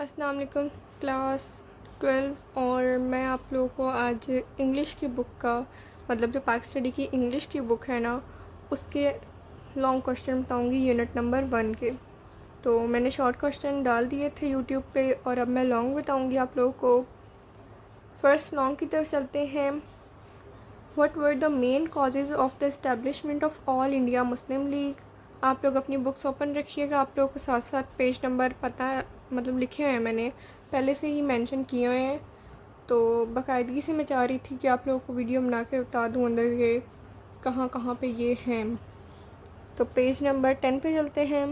अस्सलाम वालेकुम क्लास 12। और मैं आप लोगों को आज इंग्लिश की बुक का मतलब जो पाक स्टडी की इंग्लिश की बुक है ना, उसके लॉन्ग क्वेश्चन बताऊंगी यूनिट नंबर 1 के। तो मैंने शॉर्ट क्वेश्चन डाल दिए थे यूट्यूब पे और अब मैं लॉन्ग बताऊंगी आप लोगों को। फर्स्ट लॉन्ग की तरफ चलते हैं। What were the main causes of the establishment of all India Muslim league. आप लोग अपनी बुक्स ओपन रखिएगा, आप लोगों को साथ साथ पेज नंबर पता है, मतलब लिखे हुए हैं, मैंने पहले से ही मेंशन किए हुए हैं। तो बाकायदगी से मैं चाह रही थी कि आप लोगों को वीडियो बना के बता दूँ अंदर के कहाँ कहाँ पे ये हैं। तो पेज नंबर 10 पे चलते हैं।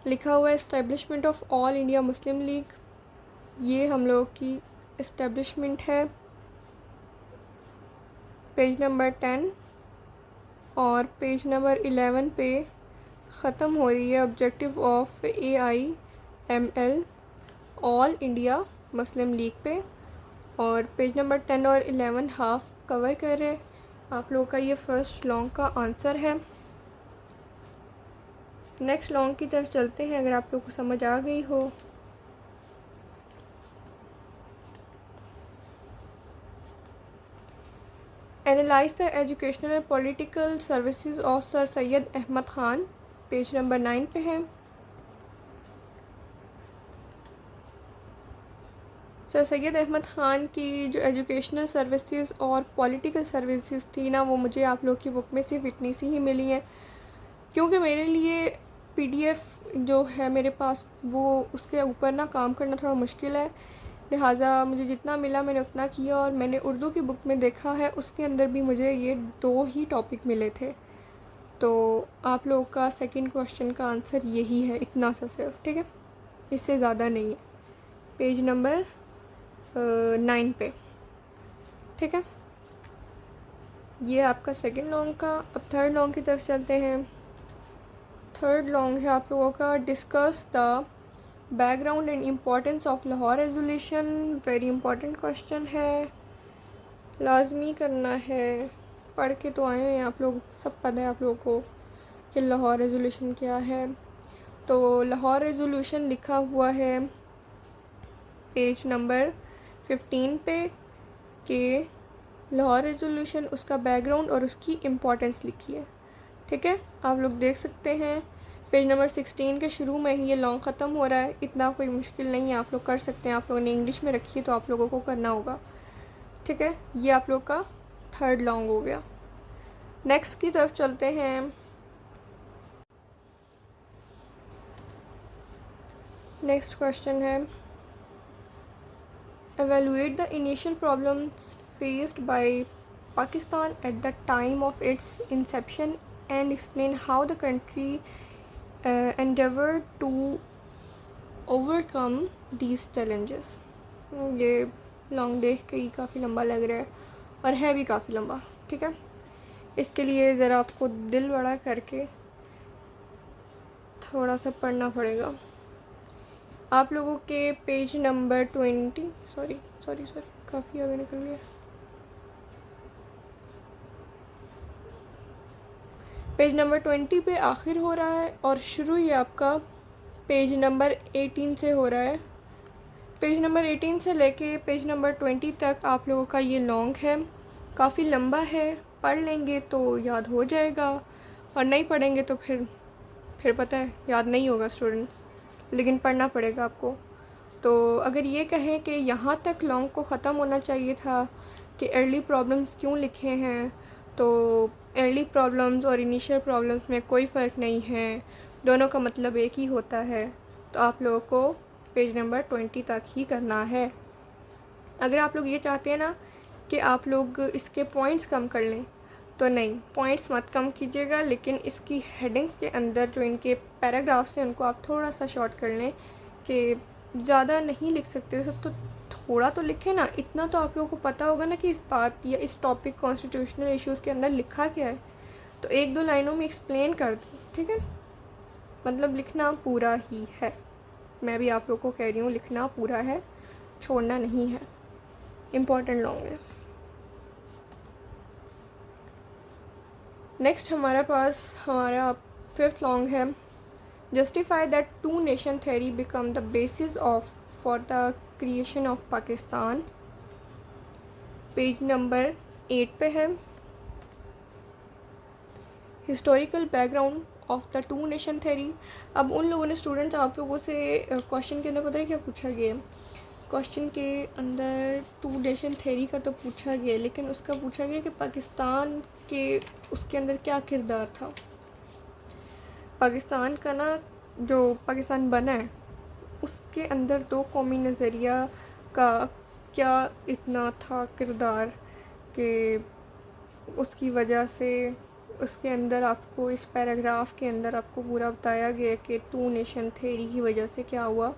लिखा हुआ है establishment of all India Muslim league. ये हम लोगों की इस्टेब्लिशमेंट है, पेज नंबर 10। और पेज नंबर 11 पे ख़त्म हो रही है objective of AIML all India Muslim league पे। और पेज नंबर 10 और 11 हाफ कवर कर रहे हैं। आप लोगों का ये फर्स्ट लॉन्ग का आंसर है। नेक्स्ट लॉन्ग की तरफ चलते हैं, अगर आप लोगों को समझ आ गई हो। Analyse the educational and political services of sir Syed Ahmad Khan, page number 9 पे है। सर सैयद अहमद ख़ान की जो एजुकेशनल सर्विसेज और पॉलिटिकल सर्विसेज थी ना, वो मुझे आप लोग की बुक में सिर्फ इतनी सी ही मिली हैं, क्योंकि मेरे लिए PDF जो है मेरे पास वो उसके ऊपर ना काम करना थोड़ा मुश्किल है। लिहाजा मुझे जितना मिला मैंने उतना किया। और मैंने उर्दू की बुक में देखा है, उसके अंदर भी मुझे ये 2 ही टॉपिक मिले थे। तो आप लोगों का सेकंड क्वेश्चन का आंसर यही है, इतना सा सिर्फ, ठीक है, इससे ज़्यादा नहीं है। पेज नंबर 9 पे, ठीक है। ये आपका सेकंड लॉन्ग का। अब थर्ड लॉन्ग की तरफ चलते हैं। थर्ड लॉन्ग है आप लोगों का discuss the background and importance of Lahore resolution. Very important question है, लाजमी करना है। पढ़ के तो आए हैं आप लोग, सब पता है आप लोगों को कि लाहौर रेजोल्यूशन क्या है। तो लाहौर रेजोल्यूशन लिखा हुआ है पेज नंबर 15 पे कि लाहौर रेजोल्यूशन, उसका बैकग्राउंड और उसकी इम्पोर्टेंस लिखी है, ठीक है। आप लोग देख सकते हैं पेज नंबर 16 के शुरू में ही ये लॉन्ग ख़त्म हो रहा है। इतना कोई मुश्किल नहीं है, आप लोग कर सकते हैं। आप लोगों ने इंग्लिश में रखी है तो आप लोगों को करना होगा, ठीक है। ये आप लोग का थर्ड लॉन्ग हो गया। नेक्स्ट की तरफ चलते हैं। नेक्स्ट क्वेश्चन है evaluate the initial problems faced by Pakistan at the time of its inception and explain how the country endeavored to overcome these challenges। ये लॉन्ग देख के ही काफ़ी लंबा लग रहा है और है भी काफ़ी लंबा, ठीक है। इसके लिए ज़रा आपको दिल बड़ा करके थोड़ा सा पढ़ना पड़ेगा। आप लोगों के page number 20, sorry sorry sorry, काफ़ी आगे निकल गया। पेज नंबर 20 पे आखिर हो रहा है और शुरू ही आपका पेज नंबर 18 से हो रहा है। पेज नंबर 18 से लेके पेज नंबर 20 तक आप लोगों का ये लॉन्ग है, काफ़ी लंबा है। पढ़ लेंगे तो याद हो जाएगा और नहीं पढ़ेंगे तो फिर पता है याद नहीं होगा स्टूडेंट्स, लेकिन पढ़ना पड़ेगा आपको। तो अगर ये कहें कि यहाँ तक लॉन्ग को ख़त्म होना चाहिए था कि अर्ली प्रॉब्लम्स क्यों लिखे हैं, तो अर्ली प्रॉब्लम्स और इनिशियल प्रॉब्लम्स में कोई फ़र्क नहीं है, दोनों का मतलब एक ही होता है। तो आप लोगों को पेज नंबर 20 तक ही करना है। अगर आप लोग ये चाहते हैं ना कि आप लोग इसके पॉइंट्स कम कर लें, तो नहीं, पॉइंट्स मत कम कीजिएगा, लेकिन इसकी हेडिंग्स के अंदर जो इनके पैराग्राफ्स हैं उनको आप थोड़ा सा शॉर्ट कर लें कि ज़्यादा नहीं लिख सकते सब, तो थोड़ा तो लिखें ना। इतना तो आप लोगों को पता होगा ना कि इस बात या इस टॉपिक कॉन्स्टिट्यूशनल इश्यूज़ के अंदर लिखा क्या है, तो 1-2 लाइनों में एक्सप्लेन कर दो, ठीक है। मतलब लिखना पूरा ही है, मैं भी आप लोगों को कह रही हूँ लिखना पूरा है, छोड़ना नहीं है। इम्पॉर्टेंट लॉन्ग है। नेक्स्ट हमारे पास हमारा 5th लॉन्ग है justify that two nation theory become the basis of for the creation of Pakistan. Page number 8 पे है। Historical background of the two nation theory. अब उन लोगों ने स्टूडेंट्स आप लोगों से क्वेश्चन के अंदर पता है क्या पूछा गया? क्वेश्चन के अंदर टू नेशन थ्योरी का तो पूछा गया, लेकिन उसका पूछा गया कि पाकिस्तान के उसके अंदर क्या किरदार था। पाकिस्तान का ना, जो पाकिस्तान बना है उसके अंदर दो कौमी नज़रिया का क्या इतना था किरदार कि उसकी वजह से उसके अंदर आपको इस पैराग्राफ के अंदर आपको पूरा बताया गया कि टू नेशन थ्योरी की वजह से क्या हुआ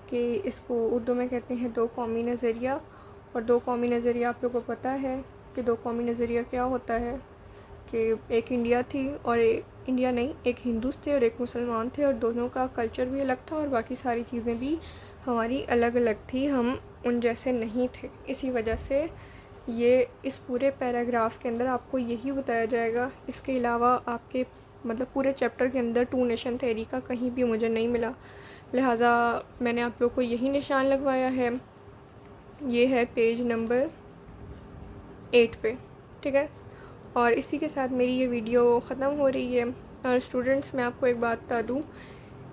कि इसको उर्दू में कहते हैं दो कौमी नज़रिया। और दो कौमी नज़रिया आप लोगों को पता है कि दो कौमी नज़रिया क्या होता है कि एक इंडिया थी और इंडिया नहीं, एक हिंदूस थे और एक मुसलमान थे, और दोनों का कल्चर भी अलग था और बाकी सारी चीज़ें भी हमारी अलग अलग थी, हम उन जैसे नहीं थे। इसी वजह से ये इस पूरे पैराग्राफ के अंदर आपको यही बताया जाएगा। इसके अलावा आपके मतलब पूरे चैप्टर के अंदर टू नेशन थ्योरी का कहीं भी मुझे नहीं मिला, लिहाजा मैंने आप लोग को यही निशान लगवाया है। ये है पेज नंबर 8 पे, ठीक है। और इसी के साथ मेरी ये वीडियो ख़त्म हो रही है। और स्टूडेंट्स, मैं आपको एक बात बता दूँ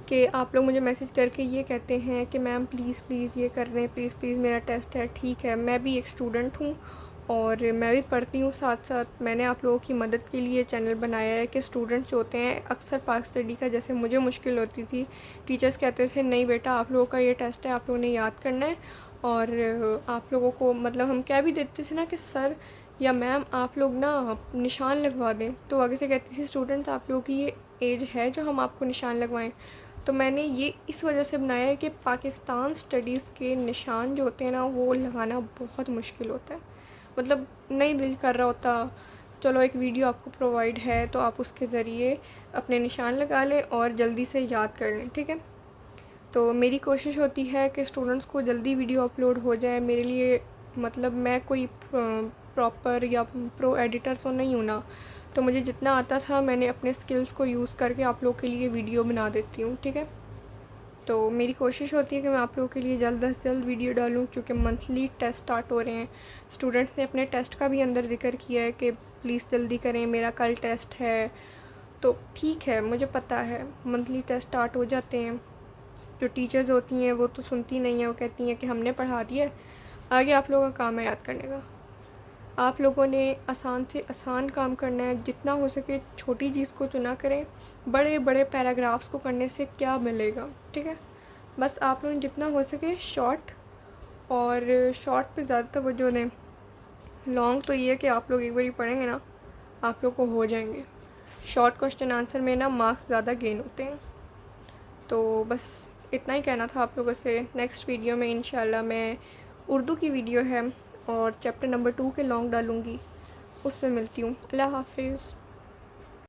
कि आप लोग मुझे मैसेज करके ये कहते हैं कि मैम प्लीज़ प्लीज़ ये कर दें, प्लीज़ प्लीज़ मेरा टेस्ट है। ठीक है, मैं भी एक स्टूडेंट हूँ और मैं भी पढ़ती हूँ साथ साथ। मैंने आप लोगों की मदद के लिए चैनल बनाया है कि स्टूडेंट्स जो होते हैं अक्सर पास स्टडी का, जैसे मुझे मुश्किल होती थी, टीचर्स कहते थे नहीं बेटा आप लोगों का ये टेस्ट है, आप लोगों ने याद करना है। और आप लोगों को मतलब हम क्या भी देते थे ना कि सर या मैम आप लोग ना निशान लगवा दें, तो आगे से कहती थी स्टूडेंट्स आप लोगों की ये एज है जो हम आपको निशान लगवाएं। तो मैंने ये इस वजह से बनाया है कि पाकिस्तान स्टडीज़ के निशान जो होते हैं ना वो लगाना बहुत मुश्किल होता है। मतलब नहीं दिल कर रहा होता, चलो एक वीडियो आपको प्रोवाइड है तो आप उसके ज़रिए अपने निशान लगा लें और जल्दी से याद कर लें, ठीक है। तो मेरी कोशिश होती है कि स्टूडेंट्स को जल्दी वीडियो अपलोड हो जाए। मेरे लिए मतलब मैं कोई प्रॉपर या प्रो एडिटर तो नहीं हूँ ना, तो मुझे जितना आता था मैंने अपने स्किल्स को यूज़ करके आप लोगों के लिए वीडियो बना देती हूँ, ठीक है। तो मेरी कोशिश होती है कि मैं आप लोगों के लिए जल्द से जल्द वीडियो डालूँ, क्योंकि मंथली टेस्ट स्टार्ट हो रहे हैं। स्टूडेंट्स ने अपने टेस्ट का भी अंदर ज़िक्र किया है कि प्लीज़ जल्दी करें, मेरा कल टेस्ट है। तो ठीक है, मुझे पता है मंथली टेस्ट स्टार्ट हो जाते हैं। जो टीचर्स होती हैं वो तो सुनती नहीं हैं, वो कहती हैं कि हमने पढ़ा दिया है, आगे आप लोगों का काम है याद करने का। आप लोगों ने आसान से आसान काम करना है, जितना हो सके छोटी चीज़ को चुना करें। बड़े बड़े पैराग्राफ्स को करने से क्या मिलेगा, ठीक है। बस आप लोगों ने जितना हो सके शॉर्ट, और शॉर्ट पे ज़्यादा तवज्जो दें। लॉन्ग तो ये है कि आप लोग एक बार ही पढ़ेंगे ना आप लोग को हो जाएंगे। शॉर्ट क्वेश्चन आंसर में ना मार्क्स ज़्यादा गेन होते हैं। तो बस इतना ही कहना था आप लोगों से। नेक्स्ट वीडियो में इंशाल्लाह मैं उर्दू की वीडियो है और चैप्टर नंबर 2 के लॉन्ग डालूँगी, उसमें मिलती हूँ। अल्लाह हाफिज़।